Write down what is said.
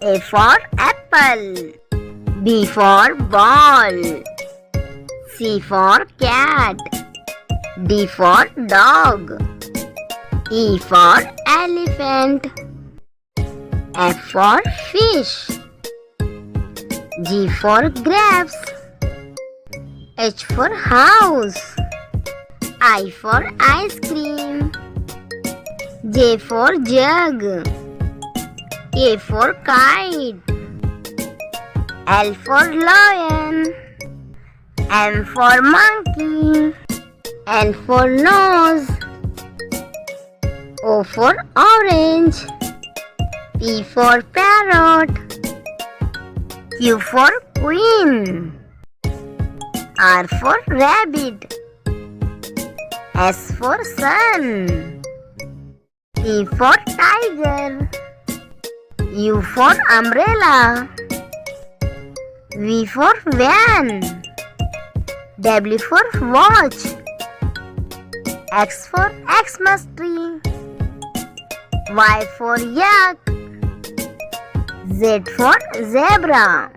A for apple. B for ball. C for cat. D for dog. E for elephant. F for fish. G for grapes. H for house. I for ice cream. J for jug. K for kite. L for lion. M for monkey. N for nose. O for orange. P for parrot. Q for queen. R for rabbit. S for sun. T for tiger. U for umbrella. V for van. W for watch. X for Xmas tree. Y for yak. Z for zebra.